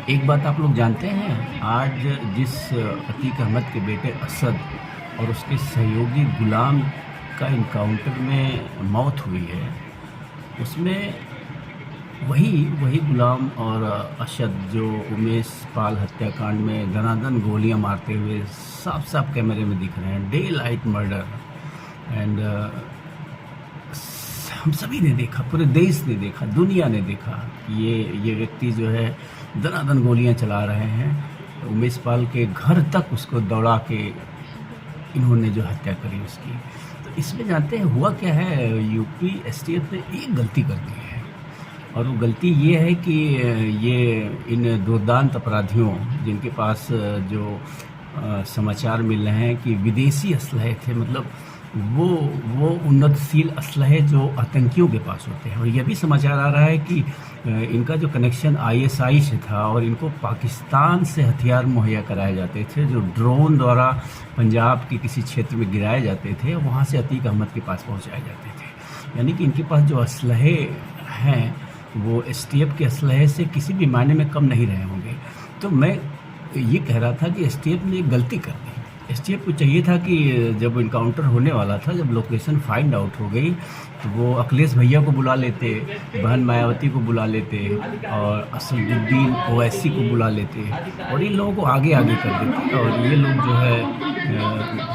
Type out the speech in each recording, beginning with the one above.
एक बात आप लोग जानते हैं, आज जिस अतीक अहमद के बेटे असद और उसके सहयोगी गुलाम का इनकाउंटर में मौत हुई है, उसमें वही वही गुलाम और असद जो उमेश पाल हत्याकांड में दनादन गोलियां मारते हुए साफ साफ कैमरे में दिख रहे हैं। डे लाइट मर्डर एंड हम सभी ने देखा, पूरे देश ने देखा, दुनिया ने देखा कि ये व्यक्ति जो है दनादन गोलियां चला रहे हैं। उमेश पाल के घर तक उसको दौड़ा के इन्होंने जो हत्या करी उसकी। तो इसमें जानते हैं हुआ क्या है, यूपी एसटीएफ ने एक गलती कर दी है, और वो गलती ये है कि ये इन दुर्दांत अपराधियों जिनके पास जो समाचार मिल रहे हैं कि विदेशी असलहे थे, मतलब वो उन्नतशील असलहे जो आतंकियों के पास होते हैं। और यह भी समाचार आ रहा है कि इनका जो कनेक्शन आईएसआई से था और इनको पाकिस्तान से हथियार मुहैया कराए जाते थे, जो ड्रोन द्वारा पंजाब के किसी क्षेत्र में गिराए जाते थे, वहाँ से अतीक अहमद के पास पहुँचाए जाते थे। यानी कि इनके पास जो असलहे हैं वो एसटीएफ के असलहे से किसी भी मायने में कम नहीं रहे होंगे। तो मैं ये कह रहा था कि एसटीएफ ने एक गलती कर दी। एसटीएफ को चाहिए था कि जब इनकाउंटर होने वाला था, जब लोकेशन फाइंड आउट हो गई, तो वो अखिलेश भैया को बुला लेते, बहन मायावती को बुला लेते और असदुद्दीन ओवैसी को बुला लेते और इन लोगों को आगे आगे कर देते, और ये लोग जो है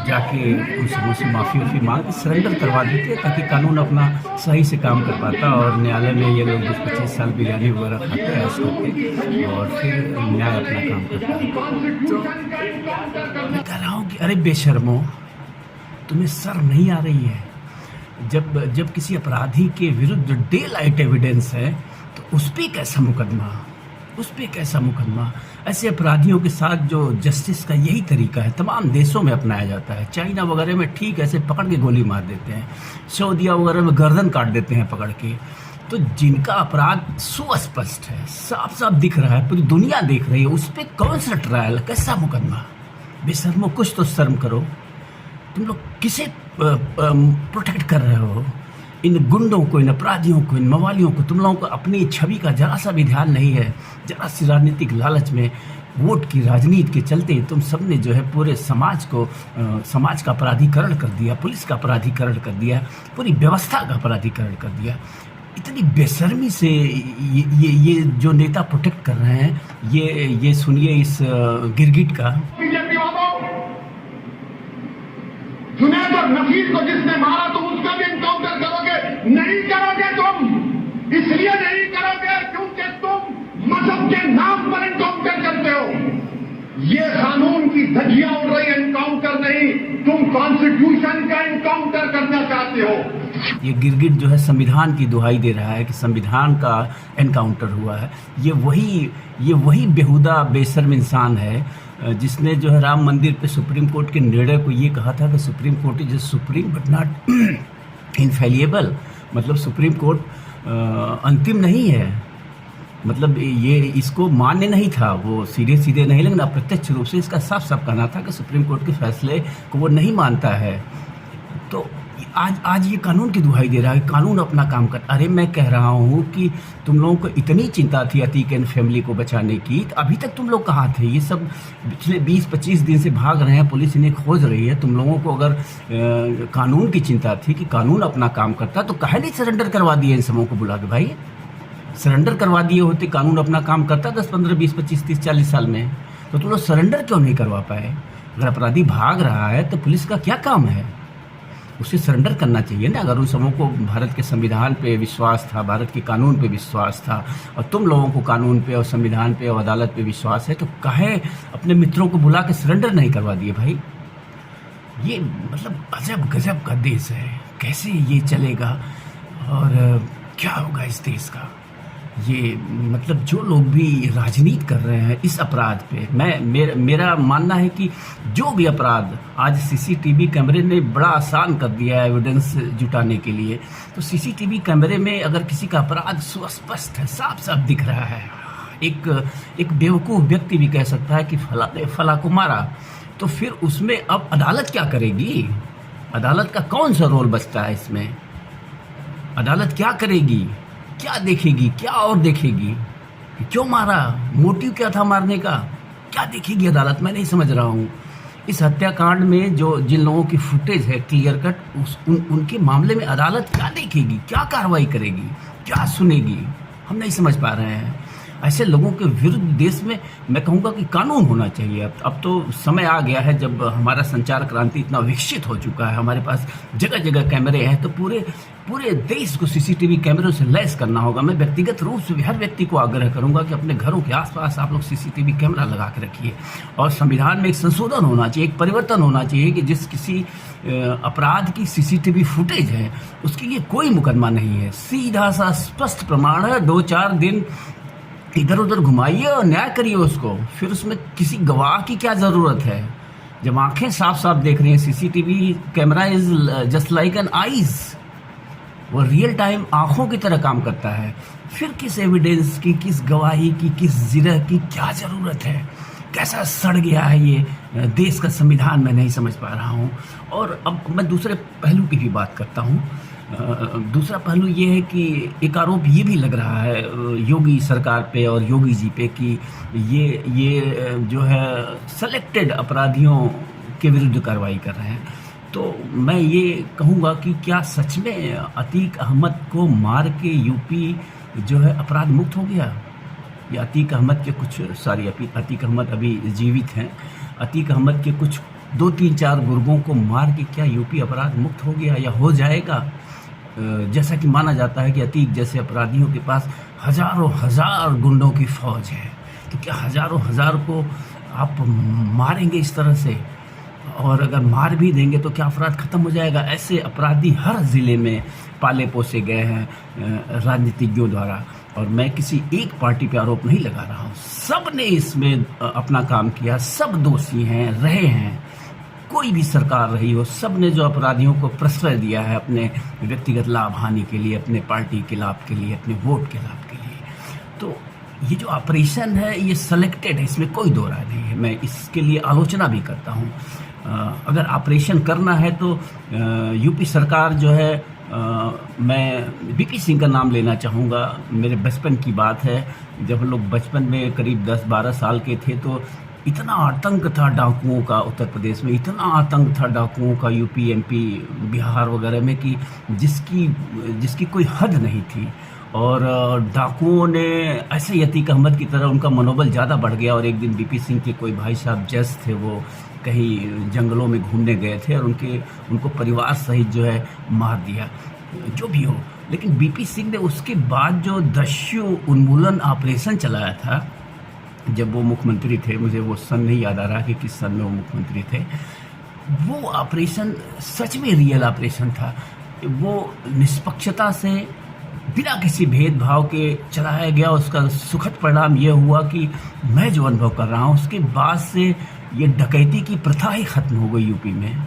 जाके उन सबों से माफ़ी वाफ़ी मांग के सरेंडर करवा देते, ताकि कानून अपना सही से काम कर पाता और न्यायालय में ये लोग 20-25 साल बिरयानी वगैरह खाते ऐश करके और फिर न्याय अपना काम करता। तो मैं कह रहा हूँ कि अरे बेशर्मो, तुम्हें शर्म नहीं आ रही है? जब किसी अपराधी के विरुद्ध डे लाइट एविडेंस है तो उस पर कैसा मुकदमा, उस पर कैसा मुकदमा? ऐसे अपराधियों के साथ जो जस्टिस का यही तरीका है, तमाम देशों में अपनाया जाता है। चाइना वगैरह में ठीक ऐसे पकड़ के गोली मार देते हैं, सऊदीया वगैरह में गर्दन काट देते हैं पकड़ के। तो जिनका अपराध सुस्पष्ट है, साफ साफ दिख रहा है, पूरी दुनिया देख रही है, उस पर कौन सा ट्रायल, कैसा मुकदमा? बेशर्मो, कुछ तो शर्म करो। तुम लोग किसे प्रोटेक्ट कर रहे हो? इन गुंडों को, इन अपराधियों को, इन मवालियों को। तुम लोगों को अपनी छवि का जरा सा भी ध्यान नहीं है। जरा सी राजनीतिक लालच में, वोट की राजनीति के चलते तुम सब ने जो है पूरे समाज को, समाज का अपराधीकरण कर दिया, पुलिस का अपराधीकरण कर दिया, पूरी व्यवस्था का अपराधीकरण कर दिया। इतनी बेशर्मी से ये जो नेता प्रोटेक्ट कर रहे हैं, ये सुनिए इस गिरगिट का। जुनैद और नफीस को जिसने मारा तुम उसका भी एनकाउंटर करोगे? नहीं करोगे तुम। इसलिए नहीं करोगे क्योंकि तुम मजहब के नाम पर एनकाउंटर करते हो। ये कानून की धज्जियां उड़ रही, एनकाउंटर नहीं, तुम कॉन्स्टिट्यूशन का एनकाउंटर करना चाहते हो। ये गिरगिट जो है संविधान की दुहाई दे रहा है कि संविधान का एनकाउंटर हुआ है। ये वही बेहुदा बेशर्म इंसान है जिसने जो है राम मंदिर पे सुप्रीम कोर्ट के निर्णय को ये कहा था कि Supreme Court is supreme but not infallible. मतलब सुप्रीम कोर्ट अंतिम नहीं है, मतलब ये इसको मान्य नहीं था, वो सीधे सीधे नहीं, लेकिन अप्रत्यक्ष रूप से इसका साफ साफ कहना था कि सुप्रीम कोर्ट के फैसले को वो नहीं मानता है। तो आज ये कानून की दुहाई दे रहा है, कानून अपना काम कर। अरे मैं कह रहा हूँ कि तुम लोगों को इतनी चिंता थी अतीक एंड फैमिली को बचाने की, तो अभी तक तुम लोग कहाँ थे? ये सब पिछले 20-25 दिन से भाग रहे हैं, पुलिस इन्हें खोज रही है। तुम लोगों को अगर कानून की चिंता थी कि कानून अपना काम करता, तो काहे नहीं सरेंडर करवा दिए इन सबों को बुला के? भाई सरेंडर करवा दिए होते, कानून अपना काम करता 10, 15, 20, 25, 30, 40 साल में, तो तुम लोग सरेंडर क्यों नहीं करवा पाए? अगर अपराधी भाग रहा है तो पुलिस का क्या काम है? उसे सरेंडर करना चाहिए ना। अगर उन सबों को भारत के संविधान पे विश्वास था, भारत के कानून पे विश्वास था, और तुम लोगों को कानून पे और संविधान पे और अदालत पे विश्वास है, तो काहे अपने मित्रों को बुला के सरेंडर नहीं करवा दिए? भाई ये मतलब अजब गजब का देश है। कैसे ये चलेगा और क्या होगा इस देश का? ये मतलब जो लोग भी राजनीति कर रहे हैं इस अपराध पे, मेरा मानना है कि जो भी अपराध आज सीसीटीवी कैमरे ने बड़ा आसान कर दिया है एविडेंस जुटाने के लिए। तो सीसीटीवी कैमरे में अगर किसी का अपराध सुस्पष्ट है, साफ साफ दिख रहा है, एक बेवकूफ़ व्यक्ति भी कह सकता है कि फला ने फला को मारा, तो फिर उसमें अब अदालत क्या करेगी? अदालत का कौन सा रोल बचता है इसमें? अदालत क्या करेगी? क्या देखेगी? क्या और देखेगी? कि क्यों मारा, मोटिव क्या था मारने का, क्या देखेगी अदालत, मैं नहीं समझ रहा हूँ। इस हत्याकांड में जो जिन लोगों की फुटेज है क्लियर कट, उनके मामले में अदालत क्या देखेगी, क्या कार्रवाई करेगी, क्या सुनेगी, हम नहीं समझ पा रहे हैं। ऐसे लोगों के विरुद्ध देश में मैं कहूँगा कि कानून होना चाहिए। अब तो समय आ गया है जब हमारा संचार क्रांति इतना विकसित हो चुका है, हमारे पास जगह जगह कैमरे हैं, तो पूरे देश को सीसीटीवी कैमरों से लैस करना होगा। मैं व्यक्तिगत रूप से हर व्यक्ति को आग्रह करूंगा कि अपने घरों के आसपास आप लोग सीसीटीवी कैमरा लगा के रखिए। और संविधान में एक संशोधन होना चाहिए, एक परिवर्तन होना चाहिए कि जिस किसी अपराध की सीसीटीवी फुटेज है उसके लिए कोई मुकदमा नहीं है, सीधा सा स्पष्ट प्रमाण है। 2-4 दिन इधर उधर घुमाइए और न्याय करिए उसको, फिर उसमें किसी गवाह की क्या ज़रूरत है। जब आंखें साफ साफ देख रही हैं, CCTV camera is just like an eyes, वो रियल टाइम आंखों की तरह काम करता है। फिर किस एविडेंस की, किस गवाही की, किस जिरह की क्या ज़रूरत है। कैसा सड़ गया है ये देश का संविधान, मैं नहीं समझ पा रहा हूँ। और अब मैं दूसरे पहलू की भी बात करता हूँ। दूसरा पहलू ये है कि एक आरोप ये भी लग रहा है योगी सरकार पे और योगी जी पे कि ये जो है सेलेक्टेड अपराधियों के विरुद्ध कार्रवाई कर रहे हैं। तो मैं ये कहूँगा कि क्या सच में अतीक अहमद को मार के यूपी जो है अपराध मुक्त हो गया, या अतीक अहमद के अतीक अहमद अभी जीवित हैं, अतीक अहमद के कुछ 2-3-4 गुर्गों को मार के क्या यूपी अपराध मुक्त हो गया या हो जाएगा। जैसा कि माना जाता है कि अतीक जैसे अपराधियों के पास हजारों हजार गुंडों की फौज है, तो क्या हजारों हजार को आप मारेंगे इस तरह से? और अगर मार भी देंगे तो क्या अपराध खत्म हो जाएगा? ऐसे अपराधी हर ज़िले में पाले पोसे गए हैं राजनीतिज्ञों द्वारा। और मैं किसी एक पार्टी पे आरोप नहीं लगा रहा हूँ, सब ने इसमें अपना काम किया, सब दोषी हैं, रहे हैं, कोई भी सरकार रही हो, सब ने जो अपराधियों को प्रश्रय दिया है अपने व्यक्तिगत लाभ हानि के लिए, अपने पार्टी के लाभ के लिए, अपने वोट के लाभ के लिए। तो ये जो ऑपरेशन है ये सेलेक्टेड है, इसमें कोई दो राय नहीं है। मैं इसके लिए आलोचना भी करता हूँ। अगर ऑपरेशन करना है तो यूपी सरकार जो है, मैं बीपी सिंह का नाम लेना चाहूँगा। मेरे बचपन की बात है, जब हम लोग बचपन में करीब 10-12 साल के थे तो इतना आतंक था डाकुओं का उत्तर प्रदेश में, इतना आतंक था डाकुओं का यूपी, एमपी, बिहार वगैरह में कि जिसकी कोई हद नहीं थी। और डाकुओं ने ऐसे अतीक अहमद की तरह उनका मनोबल ज़्यादा बढ़ गया। और एक दिन बीपी सिंह के कोई भाई साहब जज थे, वो कहीं जंगलों में घूमने गए थे और उनको परिवार सहित जो है मार दिया। जो भी हो, लेकिन बीपी सिंह ने उसके बाद जो दस्यु उन्मूलन ऑपरेशन चलाया था, जब वो मुख्यमंत्री थे, मुझे वो सन नहीं याद आ रहा कि किस सन में वो मुख्यमंत्री थे, वो ऑपरेशन सच में रियल ऑपरेशन था। वो निष्पक्षता से बिना किसी भेदभाव के चलाया गया। उसका सुखद परिणाम ये हुआ कि मैं जो अनुभव कर रहा हूँ उसके बाद से ये डकैती की प्रथा ही खत्म हो गई यूपी में,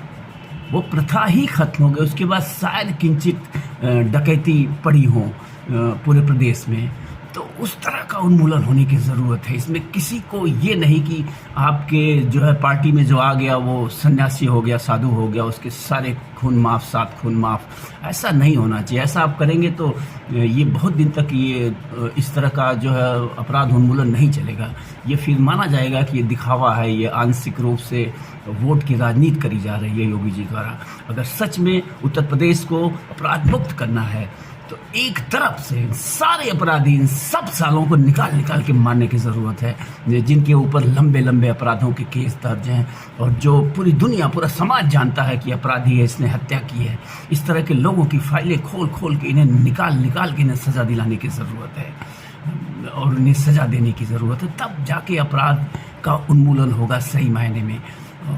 वो प्रथा ही खत्म हो गई। उसके बाद शायद किंचित डकैती पड़ी हो पूरे प्रदेश में। तो उस तरह का उन्मूलन होने की ज़रूरत है। इसमें किसी को ये नहीं कि आपके जो है पार्टी में जो आ गया वो सन्यासी हो गया, साधु हो गया, उसके सारे खून माफ, 7 खून माफ, ऐसा नहीं होना चाहिए। ऐसा आप करेंगे तो ये बहुत दिन तक ये इस तरह का जो है अपराध उन्मूलन नहीं चलेगा। ये फिर माना जाएगा कि ये दिखावा है, ये आंशिक रूप से वोट की राजनीति करी जा रही है योगी जी द्वारा। अगर सच में उत्तर प्रदेश को अपराध मुक्त करना है तो एक तरफ से सारे अपराधी, इन सब सालों को निकाल के मारने की ज़रूरत है, जिनके ऊपर लंबे लंबे अपराधों के केस दर्ज हैं और जो पूरी दुनिया, पूरा समाज जानता है कि अपराधी है, इसने हत्या की है। इस तरह के लोगों की फाइलें खोल के इन्हें निकाल के इन्हें सज़ा दिलाने की ज़रूरत है और उन्हें सज़ा देने की ज़रूरत है। तब जाके अपराध का उन्मूलन होगा सही मायने में।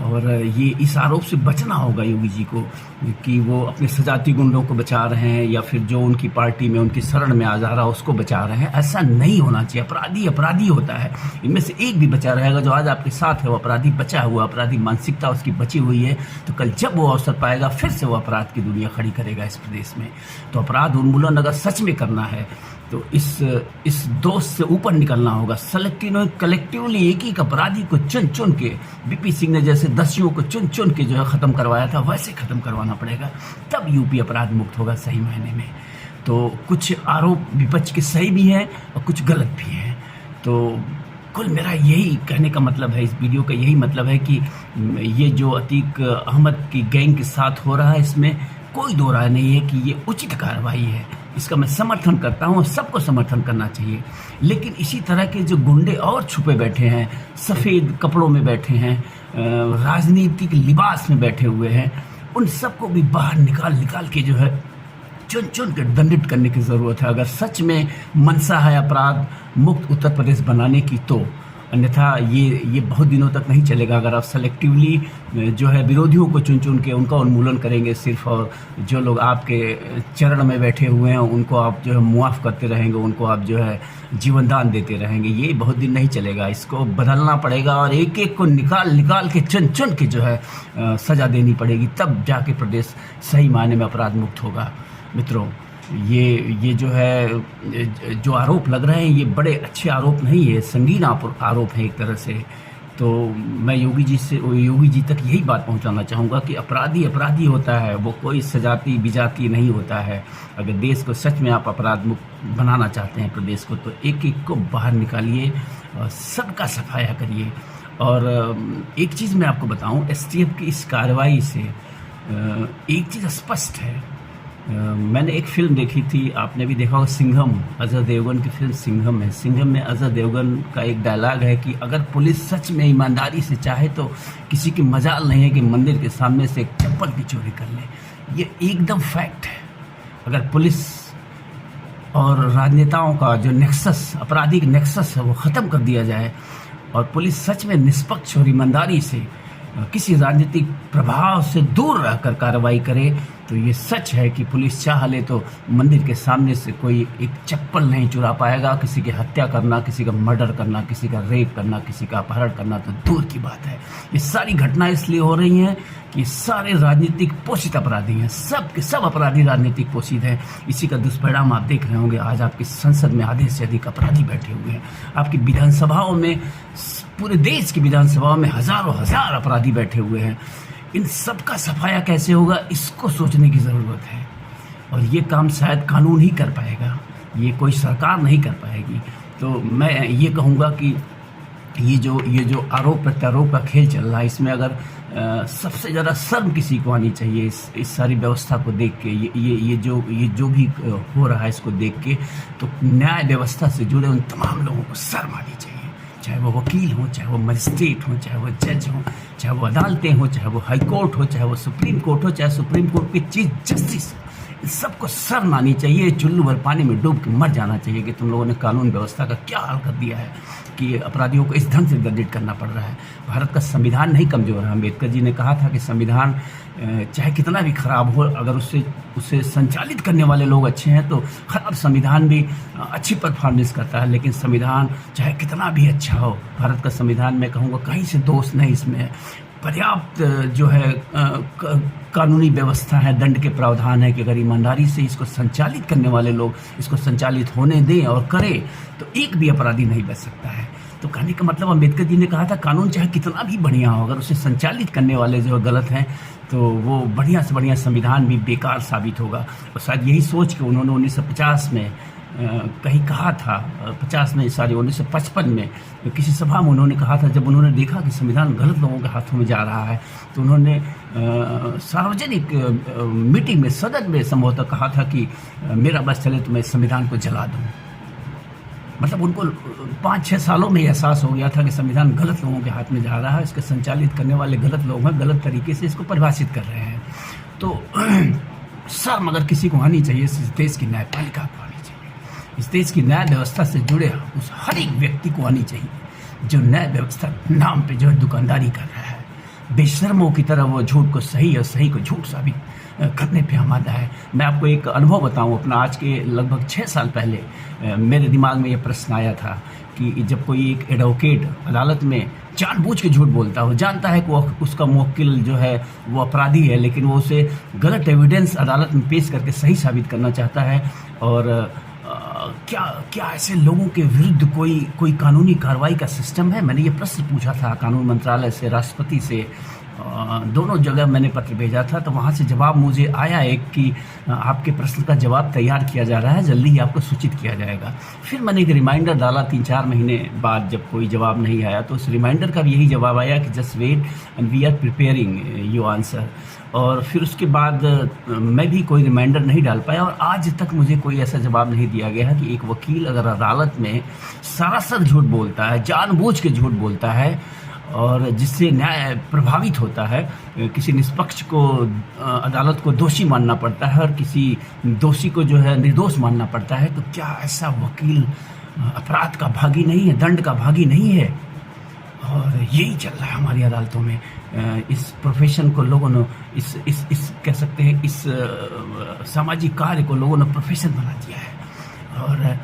और ये इस आरोप से बचना होगा योगी जी को कि वो अपने सजाती गुंडों को बचा रहे हैं या फिर जो उनकी पार्टी में, उनकी शरण में आ जा रहा है उसको बचा रहे हैं। ऐसा नहीं होना चाहिए। अपराधी होता है, इनमें से एक भी बचा रहेगा जो आज आपके साथ है, वो अपराधी बचा हुआ, अपराधी मानसिकता उसकी बची हुई है। तो कल जब वो अवसर पाएगा फिर से वो अपराध की दुनिया खड़ी करेगा इस प्रदेश में। तो अपराध उन्मूलन अगर सच में करना है तो इस दोष से ऊपर निकलना होगा। कलेक्टिवली एक एक अपराधी को चुन के, बीपी सिंह ने जैसे दस्युओं को चुन के जो है ख़त्म करवाया था, वैसे ख़त्म करवाना पड़ेगा। तब यूपी अपराध मुक्त होगा सही मायने में। तो कुछ आरोप विपक्ष के सही भी हैं और कुछ गलत भी हैं। तो कुल मेरा यही कहने का मतलब है, इस वीडियो का यही मतलब है कि ये जो अतीक अहमद की गैंग के साथ हो रहा है, इसमें कोई दो राय नहीं है कि ये उचित कार्रवाई है। इसका मैं समर्थन करता हूँ, सबको समर्थन करना चाहिए। लेकिन इसी तरह के जो गुंडे और छुपे बैठे हैं, सफ़ेद कपड़ों में बैठे हैं, राजनीतिक लिबास में बैठे हुए हैं, उन सबको भी बाहर निकाल के जो है चुन चुन कर दंडित करने की ज़रूरत है, अगर सच में मनसा है अपराध मुक्त उत्तर प्रदेश बनाने की तो। अन्यथा ये बहुत दिनों तक नहीं चलेगा अगर आप सेलेक्टिवली जो है विरोधियों को चुन चुन के उनका उन्मूलन करेंगे सिर्फ, और जो लोग आपके चरण में बैठे हुए हैं उनको आप जो है मुआफ़ करते रहेंगे, उनको आप जो है जीवन दान देते रहेंगे। ये बहुत दिन नहीं चलेगा, इसको बदलना पड़ेगा और एक एक को निकाल के चुन चुन के जो है सज़ा देनी पड़ेगी, तब जाके प्रदेश सही मायने में अपराध मुक्त होगा। मित्रों, ये जो है जो आरोप लग रहे हैं ये बड़े अच्छे आरोप नहीं है, संगीन आरोप है एक तरह से। तो मैं योगी जी तक यही बात पहुंचाना चाहूँगा कि अपराधी होता है, वो कोई सजाती बिजाती नहीं होता है। अगर देश को सच में आप अपराध मुक्त बनाना चाहते हैं प्रदेश को, तो एक एक को बाहर निकालिए और सबका सफाया करिए। और एक चीज़ मैं आपको बताऊं, एसटीएफ की इस कार्रवाई से एक चीज़ स्पष्ट है। मैंने एक फिल्म देखी थी, आपने भी देखा होगा, सिंघम, अजय देवगन की फिल्म सिंघम है। सिंघम में अजय देवगन का एक डायलॉग है कि अगर पुलिस सच में ईमानदारी से चाहे तो किसी की मजाल नहीं है कि मंदिर के सामने से एक चप्पल की चोरी कर ले। ये एकदम फैक्ट है। अगर पुलिस और राजनेताओं का जो नेक्सस, आपराधिक नेक्सस है, वो ख़त्म कर दिया जाए और पुलिस सच में निष्पक्ष और ईमानदारी से किसी राजनीतिक प्रभाव से दूर रहकर कार्रवाई करे, तो ये सच है कि पुलिस चाह ले तो मंदिर के सामने से कोई एक चप्पल नहीं चुरा पाएगा। किसी की हत्या करना, किसी का मर्डर करना, किसी का रेप करना, किसी का अपहरण करना तो दूर की बात है। ये सारी घटनाएं इसलिए हो रही हैं कि सारे राजनीतिक पोषित अपराधी हैं, सब के सब अपराधी राजनीतिक पोषित हैं। इसी का दुष्परिणाम आप देख रहे होंगे। आज आपकी संसद में आधे से अधिक अपराधी बैठे हुए हैं, आपकी विधानसभाओं में, पूरे देश की विधानसभाओं में हजारों हजार अपराधी बैठे हुए हैं। इन सब का सफाया कैसे होगा, इसको सोचने की ज़रूरत है। और ये काम शायद कानून ही कर पाएगा, ये कोई सरकार नहीं कर पाएगी। तो मैं ये कहूँगा कि ये जो आरोप प्रत्यारोप का खेल चल रहा है, इसमें अगर सबसे ज़्यादा शर्म किसी को आनी चाहिए इस सारी व्यवस्था को देख के, ये जो भी हो रहा है इसको देख के, तो न्याय व्यवस्था से जुड़े उन तमाम लोगों को शर्म आनी चाहिए। चाहे वो वकील हो, चाहे वो मजिस्ट्रेट हो, चाहे वो जज हो, चाहे वो अदालतें हो, चाहे वो हाई कोर्ट हो, चाहे वो सुप्रीम कोर्ट हो, चाहे सुप्रीम कोर्ट की चीफ जस्टिस, इन सबको शर्म आनी चाहिए। चुल्लू भर पानी में डूब के मर जाना चाहिए कि तुम लोगों ने कानून व्यवस्था का क्या हाल कर दिया है कि अपराधियों को इस ढंग से दंडित करना पड़ रहा है। भारत का संविधान नहीं कमज़ोर है। अम्बेडकर जी ने कहा था कि संविधान चाहे कितना भी खराब हो, अगर उसे संचालित करने वाले लोग अच्छे हैं तो खराब संविधान भी अच्छी परफॉर्मेंस करता है। लेकिन संविधान चाहे कितना भी अच्छा हो, भारत का संविधान मैं कहूँगा कहीं से दोष नहीं इसमें है। पर्याप्त जो है कानूनी व्यवस्था है, दंड के प्रावधान है कि अगर ईमानदारी से इसको संचालित करने वाले लोग इसको संचालित होने दें और करें तो एक भी अपराधी नहीं बच सकता है। तो कहने का मतलब अम्बेडकर जी ने कहा था कानून चाहे कितना भी बढ़िया हो, अगर उसे संचालित करने वाले जो गलत हैं तो वो बढ़िया से बढ़िया संविधान भी बेकार साबित होगा। और शायद यही सोच के उन्होंने 1950 में कहीं कहा था, 1955 में किसी सभा में उन्होंने कहा था, जब उन्होंने देखा कि संविधान गलत लोगों के हाथों में जा रहा है, तो उन्होंने सार्वजनिक मीटिंग में, सदन में संभवतः कहा था कि मेरा बस चले तो मैं संविधान को जला दूँ। मतलब उनको 5-6 सालों में एहसास हो गया था कि संविधान गलत लोगों के हाथ में जा रहा है, इसके संचालित करने वाले गलत लोग हैं, गलत तरीके से इसको परिभाषित कर रहे हैं। तो शर्म अगर किसी को आनी चाहिए, इस देश की न्यायपालिका को आनी चाहिए, इस देश की न्याय व्यवस्था से जुड़े उस हर एक व्यक्ति को आनी चाहिए जो न्याय व्यवस्था नाम पे जो है दुकानदारी कर रहा है। बेशर्मों की तरह वो झूठ को सही और सही को झूठ साबित करने पे आमादा है। मैं आपको एक अनुभव बताऊं अपना। आज के लगभग 6 साल पहले मेरे दिमाग में ये प्रश्न आया था कि जब कोई एक एडवोकेट अदालत में जानबूझ के झूठ बोलता हो, जानता है कि उसका मुवक्किल जो है वो अपराधी है, लेकिन वो उसे गलत एविडेंस अदालत में पेश करके सही साबित करना चाहता है, और क्या ऐसे लोगों के विरुद्ध कोई कानूनी कार्रवाई का सिस्टम है? मैंने ये प्रश्न पूछा था कानून मंत्रालय से, राष्ट्रपति से, दोनों जगह मैंने पत्र भेजा था, तो वहाँ से जवाब मुझे आया एक कि आपके प्रश्न का जवाब तैयार किया जा रहा है, जल्दी ही आपको सूचित किया जाएगा। फिर मैंने एक रिमाइंडर डाला 3-4 महीने बाद, जब कोई जवाब नहीं आया तो उस रिमाइंडर का भी यही जवाब आया कि just wait and we are preparing your answer. और फिर उसके बाद मैं भी कोई रिमाइंडर नहीं डाल पाया, और आज तक मुझे कोई ऐसा जवाब नहीं दिया गया है कि एक वकील अगर अदालत में सरासर झूठ बोलता है, जानबूझ के झूठ बोलता है, और जिससे न्याय प्रभावित होता है, किसी निष्पक्ष को अदालत को दोषी मानना पड़ता है और किसी दोषी को जो है निर्दोष मानना पड़ता है, तो क्या ऐसा वकील अपराध का भागी नहीं है, दंड का भागी नहीं है? और यही चल रहा है हमारी अदालतों में। इस प्रोफेशन को लोगों ने इस कह सकते हैं इस सामाजिक कार्य को लोगों ने प्रोफेशन बना दिया है, और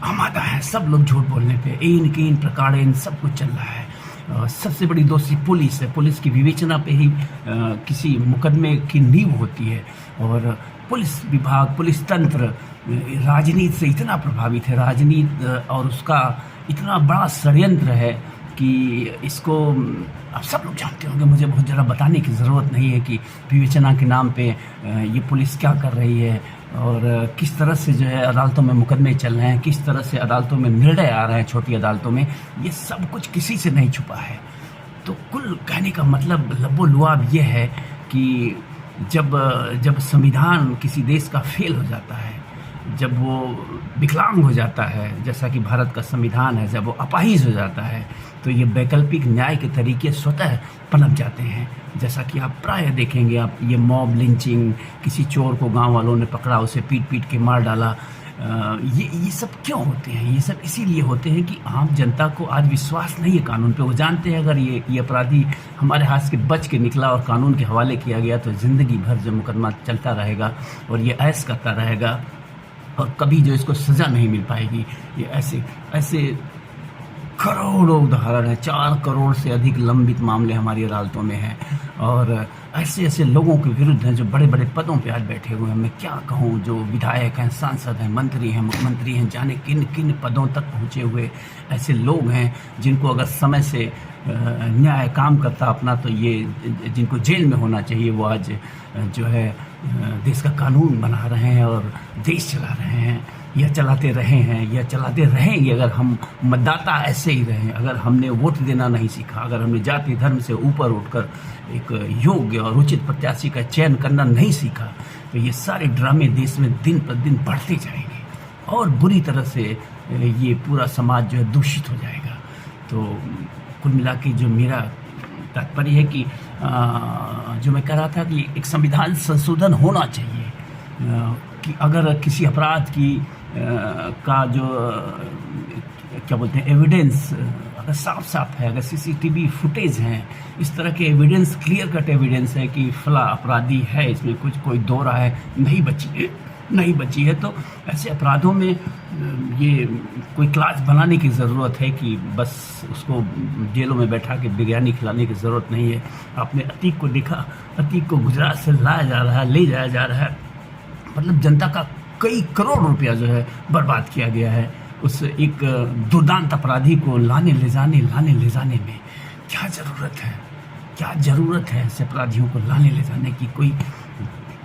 आमादा है सब लोग झूठ बोलने पे। इन प्रकार इन सब कुछ चल रहा है। सबसे बड़ी दोषी पुलिस है। पुलिस की विवेचना पे ही किसी मुकदमे की नींव होती है, और पुलिस विभाग, पुलिस तंत्र राजनीति से इतना प्रभावित है, राजनीति और उसका इतना बड़ा षड्यंत्र है कि इसको आप सब लोग जानते होंगे, मुझे बहुत ज़्यादा बताने की ज़रूरत नहीं है कि विवेचना के नाम पे ये पुलिस क्या कर रही है, और किस तरह से जो है अदालतों में मुकदमे चल रहे हैं, किस तरह से अदालतों में निर्णय आ रहे हैं, छोटी अदालतों में। ये सब कुछ किसी से नहीं छुपा है। तो कुल कहने का मतलब लबो-लुआब ये है कि जब संविधान किसी देश का फेल हो जाता है, जब वो विकलांग हो जाता है, जैसा कि भारत का संविधान है, जब वो अपाहिज हो जाता है, तो ये वैकल्पिक न्याय के तरीके स्वतः पनप जाते हैं। जैसा कि आप प्राय देखेंगे, आप ये मॉब लिंचिंग, किसी चोर को गांव वालों ने पकड़ा, उसे पीट के मार डाला, ये सब क्यों होते हैं? ये सब इसीलिए होते हैं कि आम जनता को आज विश्वास नहीं है कानून पे। वो जानते हैं अगर ये अपराधी हमारे हाथ से बच के निकला और कानून के हवाले किया गया तो ज़िंदगी भर जो मुकदमा चलता रहेगा और ये ऐश करता रहेगा, और कभी जो इसको सज़ा नहीं मिल पाएगी। ये ऐसे करोड़ों उदाहरण है। 4 करोड़ से अधिक लंबित मामले हमारी अदालतों में हैं, और ऐसे लोगों के विरुद्ध हैं जो बड़े बड़े पदों पे आज बैठे हुए हैं। मैं क्या कहूँ, जो विधायक हैं, सांसद हैं, मंत्री हैं, मुख्यमंत्री हैं, जाने किन किन पदों तक पहुँचे हुए ऐसे लोग हैं जिनको अगर समय से न्याय काम करता अपना, तो ये जिनको जेल में होना चाहिए, वो आज जो है देश का कानून बना रहे हैं और देश चला रहे हैं, या चलाते रहे हैं, या चलाते रहेंगे। अगर हम मतदाता ऐसे ही रहें, अगर हमने वोट देना नहीं सीखा, अगर हमने जाति धर्म से ऊपर उठकर एक योग्य और उचित प्रत्याशी का चयन करना नहीं सीखा, तो ये सारे ड्रामे देश में दिन प्रतिदिन बढ़ते जाएंगे और बुरी तरह से ये पूरा समाज जो है दूषित हो जाएगा। तो कुल मिला के जो मेरा तात्पर्य है कि जो मैं कह रहा था कि एक संविधान संशोधन होना चाहिए, कि अगर किसी अपराध की का जो क्या बोलते हैं एविडेंस अगर साफ है, अगर सीसीटीवी फुटेज हैं, इस तरह के एविडेंस, क्लियर कट एविडेंस है कि फला अपराधी है, इसमें कोई दो राय नहीं बची है, तो ऐसे अपराधों में ये कोई क्लास बनाने की ज़रूरत है कि बस उसको जेलों में बैठा के बिरयानी खिलाने की ज़रूरत नहीं है। आपने अतीक को देखा, अतीक को गुजरात से ले जाया जा रहा है, मतलब जनता का कई करोड़ रुपया जो है बर्बाद किया गया है उस एक दुर्दांत अपराधी को लाने ले जाने में। क्या ज़रूरत है ऐसे अपराधियों को लाने ले जाने की? कोई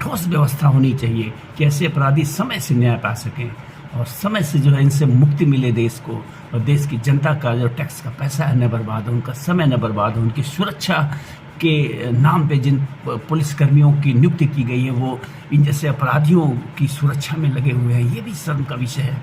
ठोस व्यवस्था होनी चाहिए कि ऐसे अपराधी समय से न्याय पा सकें और समय से जो है इनसे मुक्ति मिले देश को, और देश की जनता का जो टैक्स का पैसा है न बर्बाद हो, उनका समय न बर्बाद हो, उनकी सुरक्षा के नाम पे जिन पुलिसकर्मियों की नियुक्ति की गई है वो इन जैसे अपराधियों की सुरक्षा में लगे हुए हैं। ये भी शर्म का विषय है।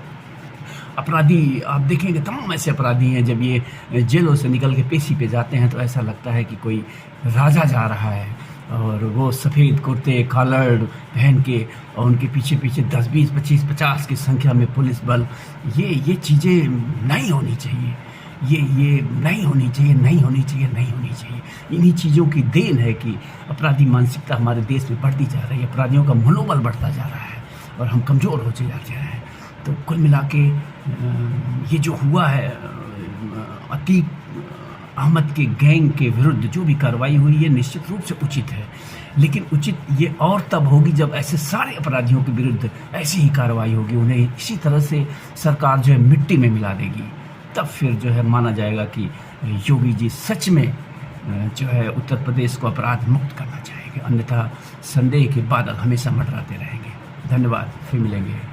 अपराधी आप देखेंगे, तमाम ऐसे अपराधी हैं, जब ये जेलों से निकल के पेशी पे जाते हैं तो ऐसा लगता है कि कोई राजा जा रहा है, और वो सफ़ेद कुर्ते कॉलर पहन के और उनके पीछे 10, 20, 25, 50 की संख्या में पुलिस बल। ये चीज़ें नहीं होनी चाहिए, ये नहीं होनी चाहिए। इन्हीं चीज़ों की देन है कि अपराधी मानसिकता हमारे देश में बढ़ती जा रही है, अपराधियों का मनोबल बढ़ता जा रहा है और हम कमज़ोर होते जा रहे हैं। तो कुल मिला के ये जो हुआ है, अतीक अहमद के गैंग के विरुद्ध जो भी कार्रवाई हुई है निश्चित रूप से उचित है, लेकिन उचित ये और तब होगी जब ऐसे सारे अपराधियों के विरुद्ध ऐसी ही कार्रवाई होगी, उन्हें इसी तरह से सरकार जो है मिट्टी में मिला देगी, तब फिर जो है माना जाएगा कि योगी जी सच में जो है उत्तर प्रदेश को अपराध मुक्त करना चाहेंगे, अन्यथा संदेह के बादल हमेशा मंडराते रहेंगे। धन्यवाद, फिर मिलेंगे।